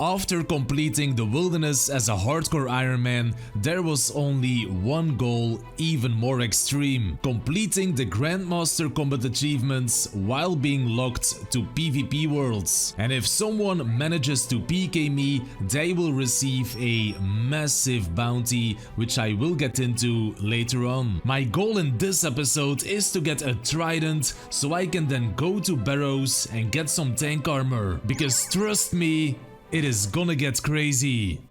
After completing the wilderness as a hardcore Ironman, there was only one goal, even more extreme: completing the Grandmaster Combat Achievements while being locked to PvP worlds. And if someone manages to PK me, they will receive a massive bounty, which I will get into later on. My goal in this episode is to get a trident so I can then go to Barrows and get some tank armor, because trust me, it is gonna get crazy.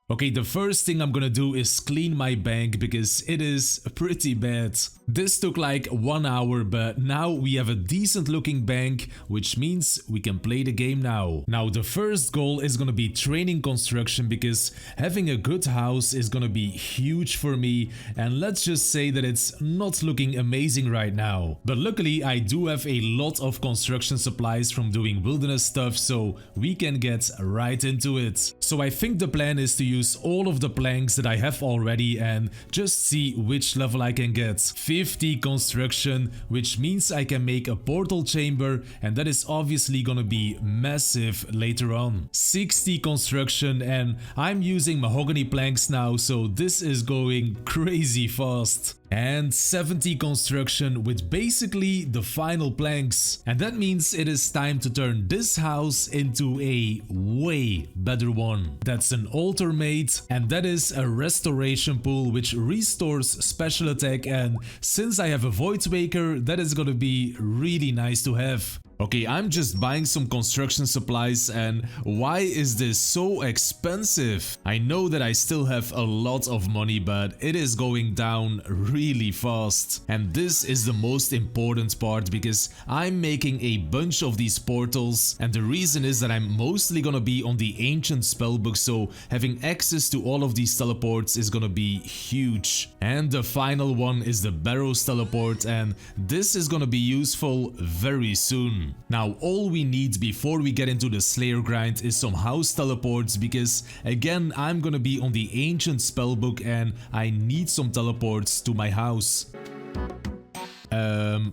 Okay, the first thing I'm gonna do is clean my bank because it is pretty bad. This took like 1 hour, but now we have a decent looking bank, which means we can play the game now. Now the first goal is gonna be training construction, because having a good house is gonna be huge for me, and let's just say that it's not looking amazing right now. But luckily I do have a lot of construction supplies from doing wilderness stuff, so we can get right into it. So I think the plan is to use all of the planks that I have already and just see which level I can get. 50 construction, which means I can make a portal chamber, and that is obviously gonna be massive later on. 60 construction, and I'm using mahogany planks now, so this is going crazy fast. And 70 construction with basically the final planks. And that means it is time to turn this house into a way better one. That's an altar made, and that is a restoration pool which restores special attack, and since I have a Void Waker, that is gonna be really nice to have. Okay, I'm just buying some construction supplies, and why is this so expensive? I know that I still have a lot of money, but it is going down really fast. And this is the most important part, because I'm making a bunch of these portals, and the reason is that I'm mostly gonna be on the ancient spellbook, so having access to all of these teleports is gonna be huge. And the final one is the Barrows teleport, and this is gonna be useful very soon. Now all we need before we get into the Slayer grind is some house teleports, because again I'm gonna be on the ancient spellbook and I need some teleports to my house.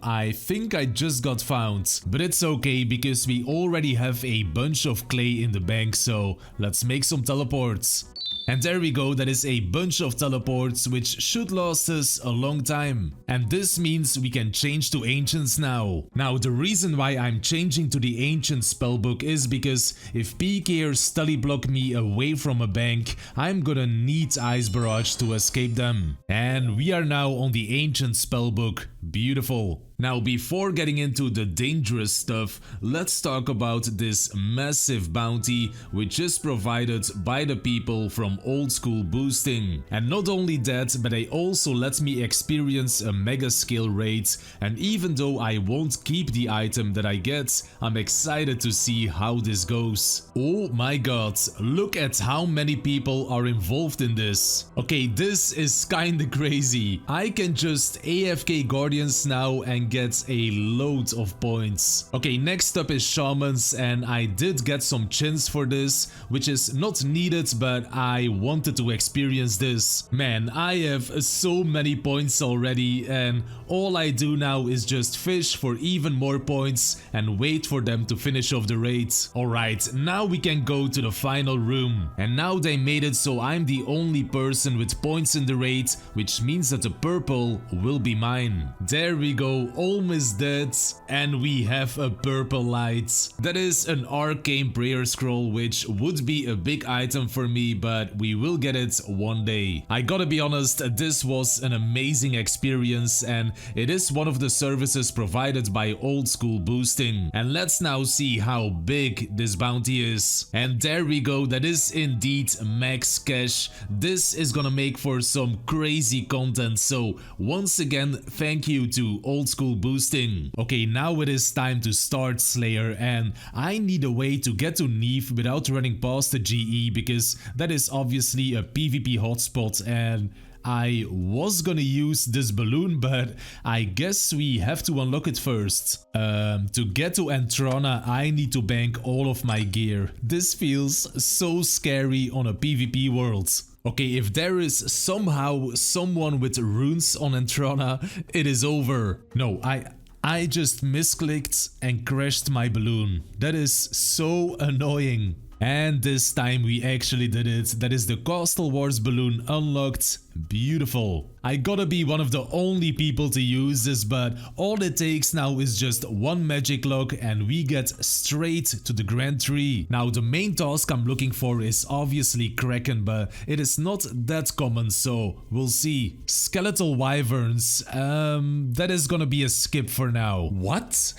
I think I just got found, but it's okay because we already have a bunch of clay in the bank, so let's make some teleports. And there we go, that is a bunch of teleports which should last us a long time. And this means we can change to ancients now. Now the reason why I'm changing to the ancient spellbook is because if PKers study block me away from a bank, I'm gonna need Ice Barrage to escape them. And we are now on the ancient spellbook. Beautiful. Now before getting into the dangerous stuff, let's talk about this massive bounty which is provided by the people from Oldschool Boosting. And not only that, but they also let me experience a mega skill rate, and even though I won't keep the item that I get, I'm excited to see how this goes. Oh my god, look at how many people are involved in this. Okay, this is kinda crazy. I can just AFK Guardians now and get a load of points. Okay, next up is Shamans, and I did get some chins for this, which is not needed, but I wanted to experience this. Man, I have so many points already, and all I do now is just fish for even more points and wait for them to finish off the raid. Alright, now we can go to the final room. And now they made it so I'm the only person with points in the raid, which means that the purple will be mine. There we go, almost dead, and we have a purple light. That is an arcane prayer scroll, which would be a big item for me, but we will get it one day. I gotta be honest, this was an amazing experience, and it is one of the services provided by Oldschool Boosting. And let's now see how big this bounty is. And there we go, that is indeed max cash. This is gonna make for some crazy content, so once again thank you to Oldschool Boosting. Okay, now it is time to start Slayer, and I need a way to get to Neve without running past the GE, because that is obviously a PvP hotspot, and I was gonna use this balloon, but I guess we have to unlock it first. To get to Antrona, I need to bank all of my gear. This feels so scary on a PvP world. Okay, if there is somehow someone with runes on Antrona, it is over. No, I just misclicked and crashed my balloon. That is so annoying. And this time we actually did it. That is the Castle Wars balloon unlocked. Beautiful. I gotta be one of the only people to use this, but all it takes now is just one magic lock and we get straight to the Grand Tree. Now the main task I'm looking for is obviously Kraken, but it is not that common, so we'll see. Skeletal Wyverns, that is gonna be a skip for now. What?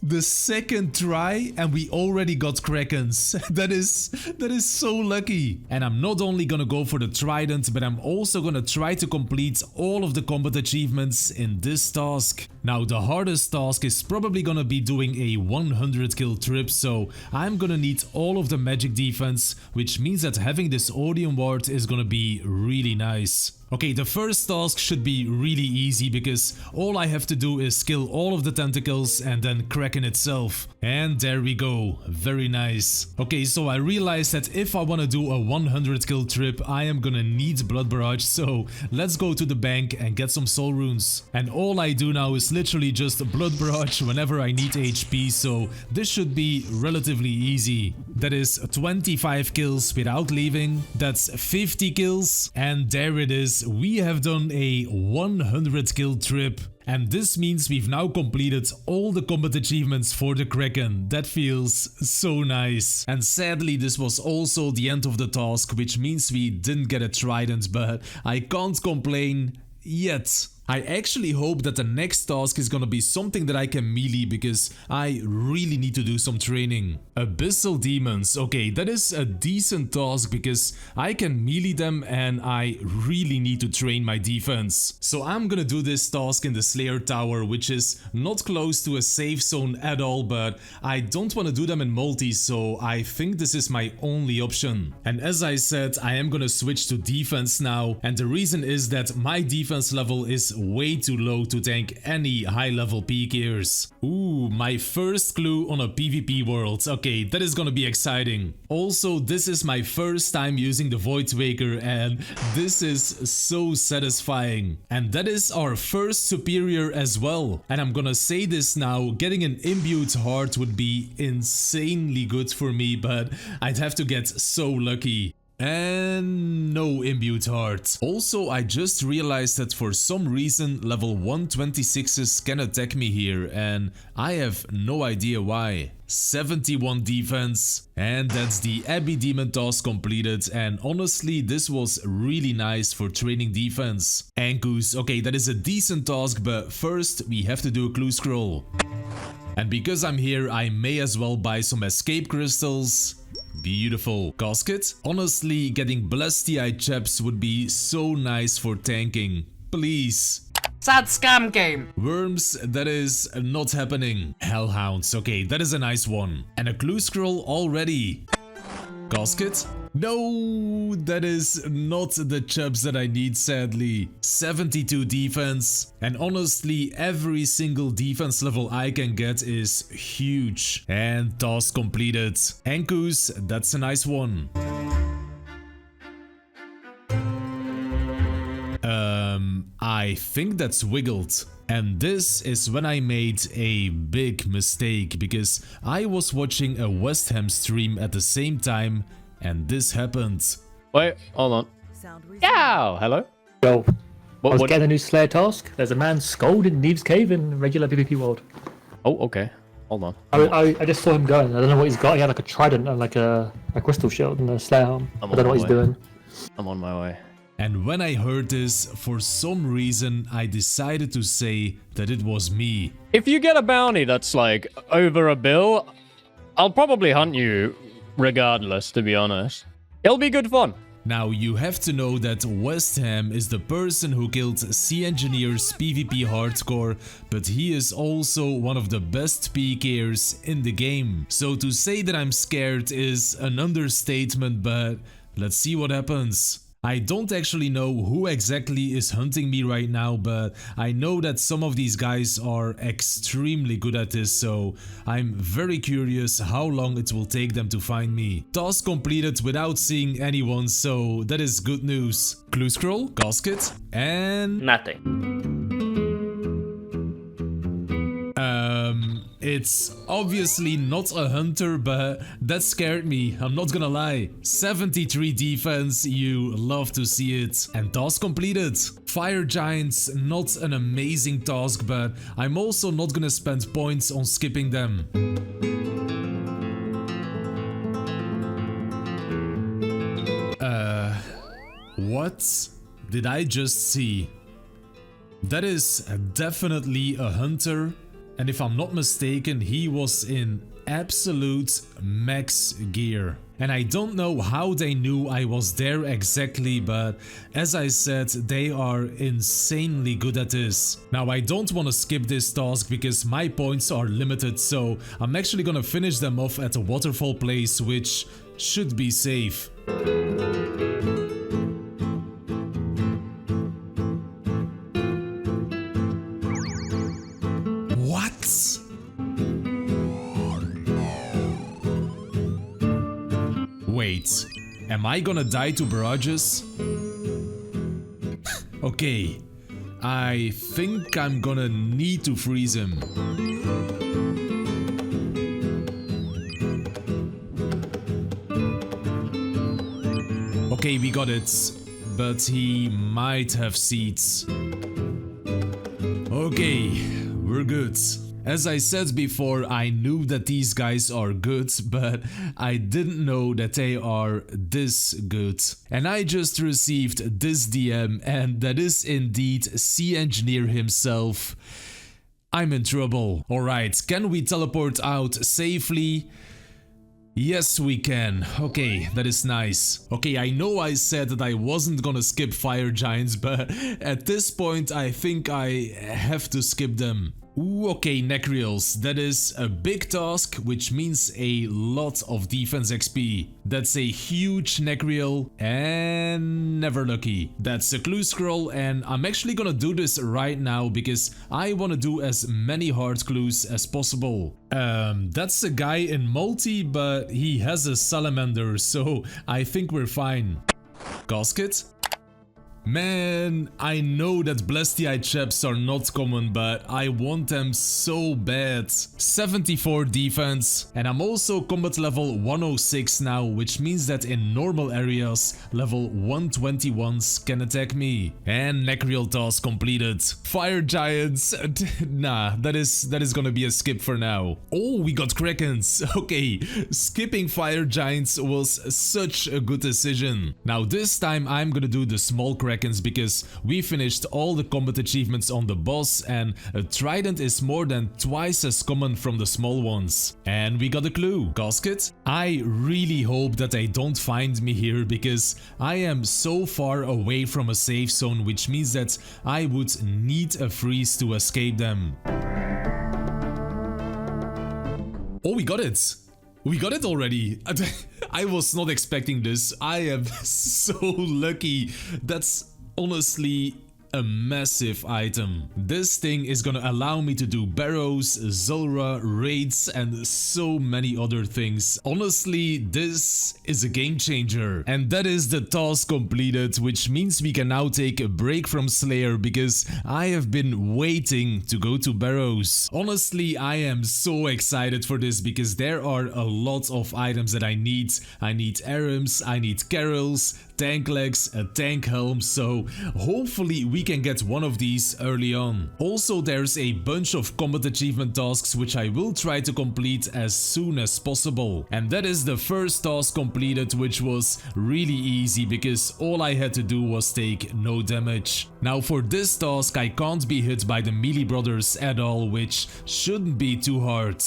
The second try and we already got Krakens. That is so lucky. And I'm not only gonna go for the trident, but I'm also gonna try to complete all of the combat achievements in this task. Now the hardest task is probably gonna be doing a 100 kill trip, so I'm gonna need all of the magic defense, which means that having this Odeon ward is gonna be really nice. Okay, the first task should be really easy because all I have to do is kill all of the tentacles and then Kraken itself. And there we go, very nice. Okay, so I realized that if I want to do a 100 kill trip, I am gonna need Blood Barrage, so let's go to the bank and get some soul runes. And all I do now is literally just Blood Barrage whenever I need HP, so this should be relatively easy. That is 25 kills without leaving, that's 50 kills, and there it is. We have done a 100 kill trip. And this means we've now completed all the combat achievements for the Kraken. That feels so nice. And sadly this was also the end of the task, which means we didn't get a trident, but I can't complain yet. I actually hope that the next task is gonna be something that I can melee because I really need to do some training. Abyssal Demons, okay, that is a decent task because I can melee them and I really need to train my defense. So I'm gonna do this task in the Slayer Tower, which is not close to a safe zone at all, but I don't want to do them in multi, so I think this is my only option. And as I said, I am gonna switch to defense now, and the reason is that my defense level is way too low to tank any high level PKers. Ooh, my first clue on a PvP world. Okay, that is gonna be exciting. Also, this is my first time using the Void Waker and this is so satisfying. And that is our first superior as well. And I'm gonna say this now, getting an imbued heart would be insanely good for me, but I'd have to get so lucky. And no imbued heart. Also, I just realized that for some reason level 126s can attack me here and I have no idea why. 71 defense, and that's the Abbey Demon task completed, and honestly this was really nice for training defense. Ankus, okay, that is a decent task, but first we have to do a clue scroll. And because I'm here, I may as well buy some escape crystals. Beautiful. Casket? Honestly, getting Blessed-Eyed Chaps would be so nice for tanking. Please. Sad scam game. Worms, that is not happening. Hellhounds, okay, that is a nice one. And a clue scroll already. Casket? No, that is not the chubs that I need, sadly. 72 defense, and honestly every single defense level I can get is huge. And task completed. Ankus, that's a nice one. I think that's wiggled. And this is when I made a big mistake, because I was watching a West Ham stream at the same time and this happened. Wait, hold on. Yeah, hello. Yo, I was What? getting a new Slayer task. There's a man skulled in Neve's Cave in regular PvP world. Oh, okay. Hold on. I just saw him going. I don't know what he's got. He had like a trident and like a crystal shield and a Slayer arm. I don't know what he's doing. I'm on my way. And when I heard this, for some reason I decided to say that it was me. If you get a bounty that's like over a bill, I'll probably hunt you regardless, to be honest. It'll be good fun. Now you have to know that West Ham is the person who killed Sea Engineers PvP Hardcore, but he is also one of the best PKers in the game. So to say that I'm scared is an understatement, but let's see what happens. I don't actually know who exactly is hunting me right now, but I know that some of these guys are extremely good at this, so I'm very curious how long it will take them to find me. Task completed without seeing anyone, so that is good news. Clue scroll, casket, and... Nothing. It's obviously not a hunter, but that scared me, I'm not gonna lie. 73 defense, you love to see it. And task completed. Fire Giants, not an amazing task, but I'm also not gonna spend points on skipping them. What did I just see? That is definitely a hunter, and if I'm not mistaken, he was in absolute max gear. And I don't know how they knew I was there exactly, but as I said, they are insanely good at this. Now I don't want to skip this task because my points are limited, so I'm actually gonna finish them off at a waterfall place, which should be safe. Wait, am I gonna die to barrages? Okay, I think I'm gonna need to freeze him. Okay, we got it, but he might have seeds. Okay, we're good. As I said before, I knew that these guys are good, but I didn't know that they are this good. And I just received this DM, and that is indeed Sea Engineer himself. I'm in trouble. Alright, can we teleport out safely? Yes, we can. Okay, that is nice. Okay, I know I said that I wasn't gonna skip Fire Giants, but at this point I think I have to skip them. Ooh, okay, Necreals. That is a big task, which means a lot of defense XP. That's a huge Necreal, and never lucky. That's a clue scroll, and I'm actually gonna do this right now because I wanna do as many hard clues as possible. That's a guy in multi, but he has a salamander, so I think we're fine. Casket? Man, I know that Blessed-Eyed Chaps are not common, but I want them so bad. 74 defense, and I'm also combat level 106 now, which means that in normal areas, level 121s can attack me. And Necreal task completed. Fire Giants, nah, that is gonna be a skip for now. Oh, we got Krakens. Okay, skipping Fire Giants was such a good decision. Now this time I'm gonna do the small Krakens because we finished all the combat achievements on the boss, and a trident is more than twice as common from the small ones. And we got a clue. Casket? I really hope that they don't find me here because I am so far away from a safe zone, which means that I would need a freeze to escape them. Oh, we got it! We got it already! I was not expecting this. I am so lucky. That's honestly a massive item. This thing is gonna allow me to do barrows, Zulrah, raids, and so many other things. Honestly, this is a game changer. And that is the task completed, which means we can now take a break from Slayer because I have been waiting to go to barrows. Honestly, I am so excited for this because there are a lot of items that I need. I need Arams, I need Carols, tank legs, a tank helm, so hopefully we can get one of these early on. Also, there's a bunch of combat achievement tasks which I will try to complete as soon as possible. And that is the first task completed, which was really easy because all I had to do was take no damage. Now for this task I can't be hit by the melee brothers at all, which shouldn't be too hard.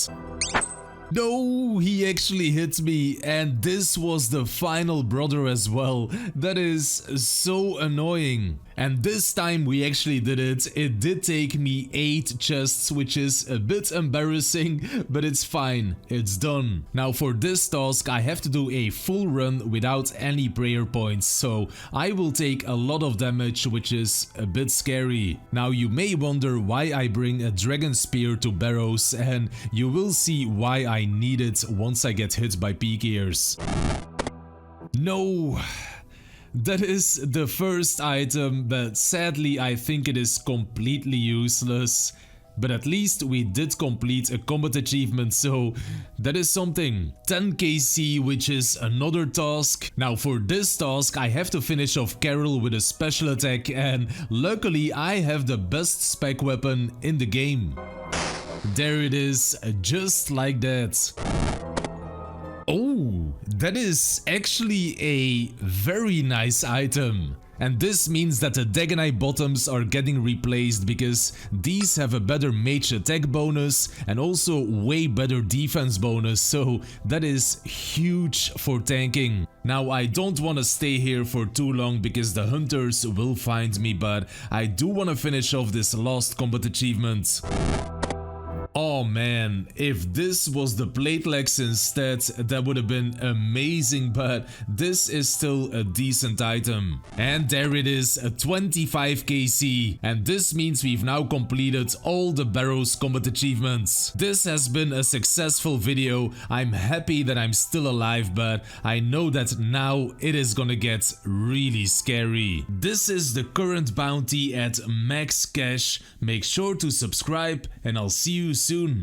No, he actually hit me, and this was the final brother as well. That is so annoying. And this time we actually did it. It did take me 8 chests, which is a bit embarrassing, but it's fine. It's done. Now for this task I have to do a full run without any prayer points, so I will take a lot of damage, which is a bit scary. Now you may wonder why I bring a dragon spear to barrows, and you will see why I need it once I get hit by peak ears. No! That is the first item, but sadly I think it is completely useless. But at least we did complete a combat achievement, so that is something. 10 KC, which is another task. Now for this task I have to finish off Carol with a special attack, and luckily I have the best spec weapon in the game. There it is, just like that. Oh, that is actually a very nice item. And this means that the Dagonite bottoms are getting replaced because these have a better mage attack bonus and also way better defense bonus, so that is huge for tanking. Now I don't want to stay here for too long because the hunters will find me, but I do want to finish off this last combat achievement. Oh man, if this was the plate legs instead, that would have been amazing, but this is still a decent item. And there it is, a 25 KC. And this means we've now completed all the Barrows combat achievements. This has been a successful video. I'm happy that I'm still alive, but I know that now it is gonna get really scary. This is the current bounty at max cash. Make sure to subscribe and I'll see you soon.